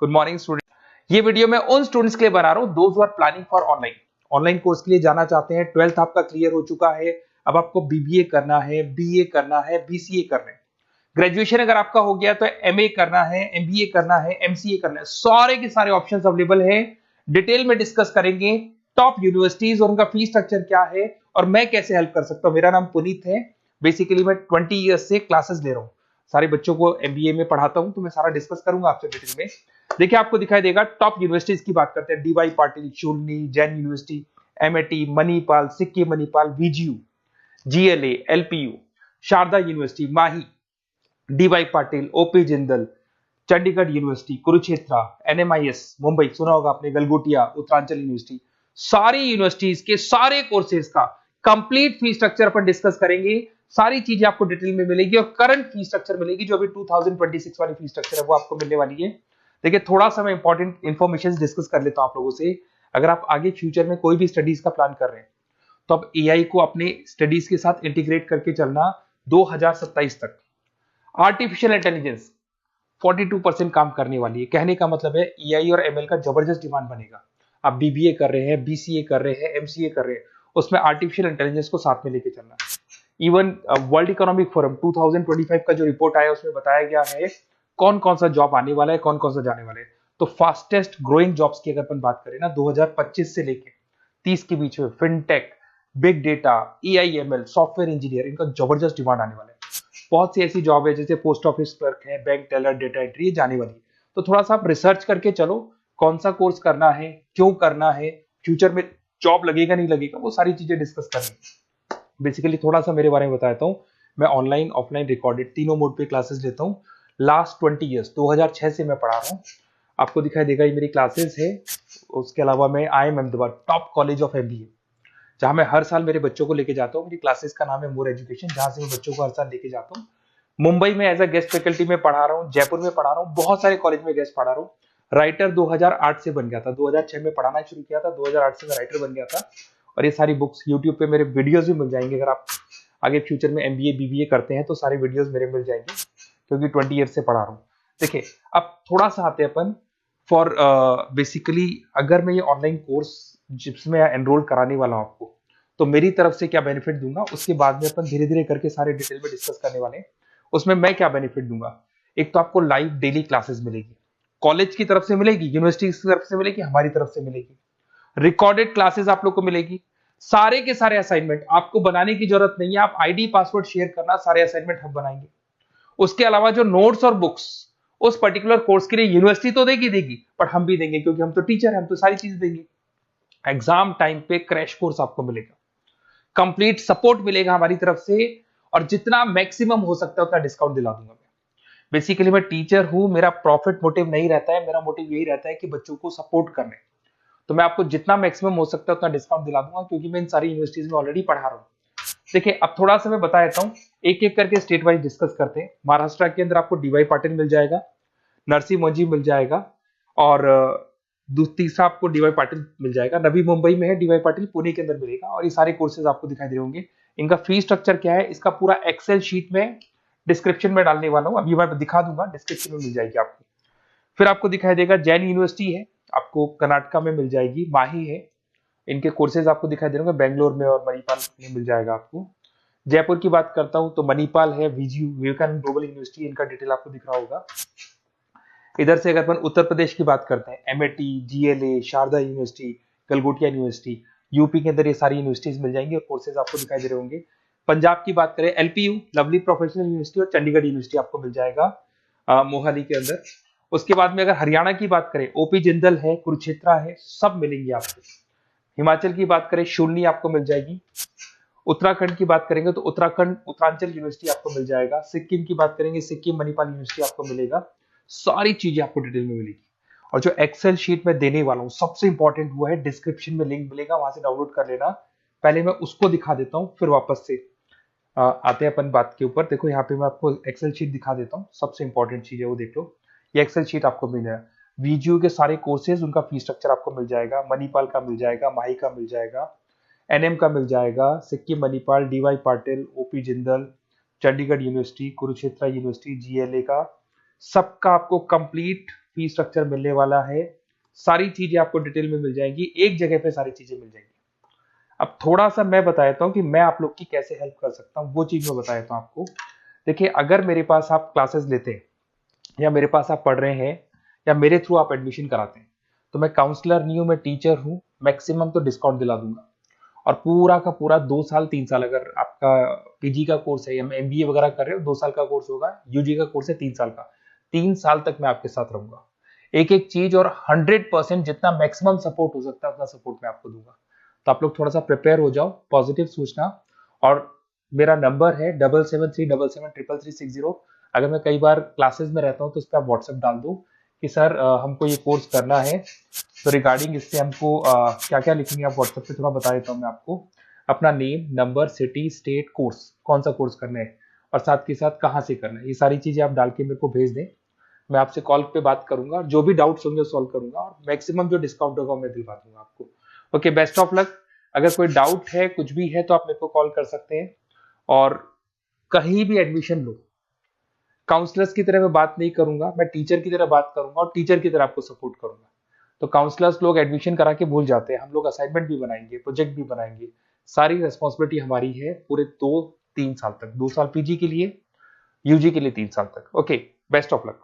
Good morning student. ये video मैं उन स्टूडेंट्स के लिए बना रहा हूँ those who are planning for online course के लिए जाना चाहते हैं। 12th आपका क्लियर हो चुका है, अब आपको बीबीए करना है, बीए करना है, बीसीए करना है। ग्रेजुएशन अगर आपका हो गया तो एमए करना है, एमबीए करना है, एमसीए करना है। सारे के सारे ऑप्शंस अवेलेबल हैं। डिटेल में डिस्कस करेंगे टॉप यूनिवर्सिटीज और उनका फीस स्ट्रक्चर क्या है और मैं कैसे हेल्प कर सकता हूँ। मेरा नाम पुनीत है। बेसिकली मैं 20 ईयर्स से क्लासेस ले रहा हूँ, सारे बच्चों को एमबीए में पढ़ाता हूँ, तो मैं सारा डिस्कस करूंगा आपसे डिटेल में। देखिए आपको दिखाई देगा टॉप यूनिवर्सिटीज की बात करते हैं। DY Patil, Shoolini, Jain university, MIT, Manipal, Sikkim Manipal, VGU, GLA, LPU, Sharda university, Mahe, DY Patil, OP Jindal, Chandigarh university, Kurukshetra, NMIS Mumbai सुना होगा आपने, गलगोटिया, उत्तरांचल यूनिवर्सिटी। सारी यूनिवर्सिटीज के सारे कोर्सेज का कंप्लीट फीस स्ट्रक्चर अपन डिस्कस करेंगे। सारी चीजें आपको डिटेल में मिलेगी और करंट फीस स्ट्रक्चर मिलेगी, जो अभी 2026 वाली फीस स्ट्रक्चर है वो आपको मिलने वाली है। देखिए थोड़ा सा मैं इंपॉर्टेंट इंफॉर्मेशन डिस्कस कर लेता हूं आप लोगों से। अगर आप आगे फ्यूचर में कोई भी स्टडीज का प्लान कर रहे हैं तो अब एआई को अपने स्टडीज के साथ इंटीग्रेट करके चलना। 2027 तक आर्टिफिशियल इंटेलिजेंस 42% काम करने वाली है। कहने का मतलब है एआई और एमएल का जबरदस्त डिमांड बनेगा। आप बीबीए कर रहे हैं, बीसीए कर रहे हैं, एमसीए कर रहे हैं, उसमें आर्टिफिशियल इंटेलिजेंस को साथ में लेके चलना। इवन वर्ल्ड इकोनॉमिक फोरम 2025 का जो रिपोर्ट आया उसमें बताया गया है कौन कौन सा जॉब आने वाला है, कौन कौन सा जाने वाला है। तो फास्टेस्ट ग्रोइंग जॉब्स की अगर अपन बात करें ना 2025 से लेके 30 के बीच में fintech, big data, AIML, software engineer, इनका जबरदस्त डिमांड आने वाला है। बहुत सी ऐसी जॉब है जैसे पोस्ट ऑफिस क्लर्क है, बैंक टेलर, डेटा एंट्री, ये जाने वाली है। तो थोड़ा सा आप रिसर्च करके चलो कौन सा कोर्स करना है, क्यों करना है, फ्यूचर में जॉब लगेगा नहीं लगेगा, वो सारी चीजें डिस्कस करनी। बेसिकली थोड़ा सा मेरे बारे में बताता हूँ। मैं ऑनलाइन, ऑफलाइन, रिकॉर्डेड तीनों मोड पे क्लासेस लेता हूँ। लास्ट 20 ईयर्स 2006 से मैं पढ़ा रहा हूँ। आपको दिखाई देगा ये मेरी क्लासेस है। उसके अलावा मैं IIM Ahmedabad top college of MBA, जहां मैं हर साल मेरे बच्चों को लेके जाता हूँ। मेरी क्लासेस का नाम है मोर एजुकेशन, जहां से मैं बच्चों को हर साल लेके जाता हूँ। मुंबई में एज अ गेस्ट फैकल्टी में पढ़ा रहा हूँ, जयपुर में पढ़ा रहा हूँ, बहुत सारे कॉलेज में गेस्ट पढ़ा रहा हूँ। राइटर 2008 से बन गया था, 2006 में पढ़ाना शुरू किया था, 2008 से मैं राइटर बन गया था। और ये सारी बुक्स यूट्यूब पे मेरे वीडियोस भी मिल जाएंगे। अगर आप आगे फ्यूचर में एमबीए बीबीए करते हैं तो सारे वीडियोस मेरे मिल जाएंगे, क्योंकि 20 ईयर से पढ़ा रहा हूँ। देखिए अब थोड़ा सा आते हैं अपन फॉर बेसिकली अगर मैं ये ऑनलाइन कोर्स जिसमें एनरोल कराने वाला हूँ आपको, तो मेरी तरफ से क्या बेनिफिट दूंगा उसके बाद में अपन धीरे धीरे करके सारे डिटेल में डिस्कस करने वाले हैं। उसमें मैं क्या बेनिफिट दूंगा, एक तो आपको लाइव डेली क्लासेस मिलेगी, कॉलेज की तरफ से मिलेगी, यूनिवर्सिटी की तरफ से मिलेगी, हमारी तरफ से मिलेगी। रिकॉर्डेड क्लासेस आप लोग को मिलेगी। सारे के सारे असाइनमेंट आपको बनाने की जरूरत नहीं है, आप आईडी पासवर्ड शेयर करना, सारे असाइनमेंट हम बनाएंगे। उसके अलावा जो नोट्स और बुक्स उस पर्टिकुलर कोर्स के लिए यूनिवर्सिटी तो देगी, पर हम भी देंगे, क्योंकि हम तो टीचर हैं, हम तो सारी चीज देंगे। एग्जाम टाइम पे क्रैश कोर्स आपको मिलेगा, कंप्लीट सपोर्ट मिलेगा हमारी तरफ से, और जितना मैक्सिमम हो सकता है उतना डिस्काउंट दिला दूंगा मैं। बेसिकली मैं टीचर हूं, मेरा प्रॉफिट मोटिव नहीं रहता है, मेरा मोटिव यही रहता है कि बच्चों को सपोर्ट करने। तो मैं आपको जितना मैक्सिमम हो सकता है उतना डिस्काउंट दिला दूंगा, क्योंकि मैं इन सारी यूनिवर्सिटीज में ऑलरेडी पढ़ा रहा हूँ। देखिए अब थोड़ा सा मैं बता देता हूँ, एक एक करके स्टेट वाइज डिस्कस करते हैं। महाराष्ट्र के अंदर आपको डीवाई पाटिल मिल जाएगा, नरसी मोंजी मिल जाएगा, और तीसरा आपको डीवाई पाटिल मिल जाएगा। नवी मुंबई में है डीवाई पाटिल, पुणे के अंदर मिलेगा। और ये सारे कोर्सेज आपको दिखाई दे होंगे। इनका फीस स्ट्रक्चर क्या है, इसका पूरा एक्सेल शीट में डिस्क्रिप्शन में डालने वाला हूँ, अभी मैं दिखा दूंगा, डिस्क्रिप्शन में मिल जाएगी आपको। फिर आपको दिखाई देगा जैन यूनिवर्सिटी है, आपको कर्नाटका में मिल जाएगी, माही है, इनके कोर्सेज आपको दिखाई दे रहे होंगे, बेंगलोर में और मणिपाल में मिल जाएगा आपको। जयपुर की बात करता हूं तो मणिपाल है, वीजीयू, विवेकानंद ग्लोबल यूनिवर्सिटी, इनका डिटेल आपको दिख रहा होगा। इधर से अगर अपन उत्तर प्रदेश की बात करते हैं, MIT, GLA, Sharda university, Galgotia university, UP के अंदर ये सारी यूनिवर्सिटीज मिल जाएंगी और कोर्सेज आपको दिखाई दे रहे होंगे। पंजाब की बात करें, एलपीयू, लवली प्रोफेशनल यूनिवर्सिटी, और चंडीगढ़ यूनिवर्सिटी आपको मिल जाएगा मोहाली के अंदर। उसके बाद में अगर हरियाणा की बात करें, ओपी जिंदल है, कुरुक्षेत्र है, सब मिलेंगे आपको। हिमाचल की बात करें, शूलनी आपको मिल जाएगी। उत्तराखंड की बात करेंगे तो उत्तराखंड उत्तरांचल यूनिवर्सिटी आपको मिल जाएगा। सिक्किम की बात करेंगे, सिक्किम मणिपाल यूनिवर्सिटी आपको मिलेगा। सारी चीजें आपको डिटेल में मिलेगी। और जो एक्सेल शीट में देने वाला हूं सबसे इंपॉर्टेंट वो है, डिस्क्रिप्शन में लिंक मिलेगा, वहां से डाउनलोड कर लेना। पहले मैं उसको दिखा देता हूं, फिर वापस से आते हैं अपन बात के ऊपर। देखो यहाँ पे मैं आपको एक्सेल शीट दिखा देता हूँ, सबसे इंपॉर्टेंट चीज है वो देख लो। ये एक्सेल शीट आपको मिल जाएगा। वीजीयू के सारे कोर्सेज, उनका फीस स्ट्रक्चर आपको मिल जाएगा। मणिपाल का मिल जाएगा, माही का मिल जाएगा, एनएम का मिल जाएगा, Sikkim Manipal, DY Patil, OP Jindal, Chandigarh university, Kurukshetra university, GLA का, सबका आपको कंप्लीट फी स्ट्रक्चर मिलने वाला है, सारी चीजें आपको डिटेल में मिल जाएंगी, एक जगह पे सारी चीजें मिल जाएंगी। अब थोड़ा सा मैं बता देता हूँ कि मैं आप लोग की कैसे हेल्प कर सकता हूँ, वो चीज मैं बता देता हूँ आपको। देखिए, अगर मेरे पास आप क्लासेस लेते हैं या मेरे पास आप पढ़ रहे हैं या मेरे थ्रू आप एडमिशन कराते हैं, तो मैं काउंसलर नहीं हूँ, मैं टीचर हूँ, मैक्सिमम तो डिस्काउंट दिला दूंगा। और पूरा का पूरा 2 साल 3 साल, अगर आपका पीजी का कोर्स है या एमबीए वगैरह कर रहे हो, 2 साल का कोर्स होगा, यूजी का कोर्स है 3 साल का, 3 साल तक मैं आपके साथ रहूंगा। एक एक चीज और 100% जितना मैक्सिमम सपोर्ट हो सकता है उतना सपोर्ट मैं आपको दूंगा। तो आप लोग थोड़ा सा प्रिपेयर हो जाओ, पॉजिटिव सोचना। और मेरा नंबर है 7737773360। अगर मैं कई बार क्लासेस में रहता हूँ तो उस पर आप व्हाट्सएप डाल दो कि सर हमको ये कोर्स करना है, तो रिगार्डिंग इससे हमको क्या क्या लिखेंगे आप व्हाट्सएप पे थोड़ा बता देता हूँ मैं आपको। अपना name, number, city, state, course, कौन सा कोर्स करना है और साथ के साथ कहाँ से करना है, ये सारी चीजें आप डाल के मेरे को भेज दें। मैं आपसे कॉल पे बात करूंगा, जो भी डाउट्स होंगे वो सॉल्व करूंगा और मैक्सिमम जो डिस्काउंट होगा मैं दिलवा दूंगा आपको। Okay, best of luck. अगर कोई डाउट है, कुछ भी है, तो आप मेरे को कॉल कर सकते हैं। और कहीं भी एडमिशन लो, काउंसलर्स की तरह मैं बात नहीं करूंगा, मैं टीचर की तरह बात करूंगा और टीचर की तरह आपको सपोर्ट करूंगा। तो काउंसलर्स लोग एडमिशन करा के भूल जाते हैं, हम लोग असाइनमेंट भी बनाएंगे, प्रोजेक्ट भी बनाएंगे, सारी रेस्पॉन्सिबिलिटी हमारी है पूरे 2-3 साल तक, 2 साल पीजी के लिए, यूजी के लिए 3 साल तक। Okay, best of luck.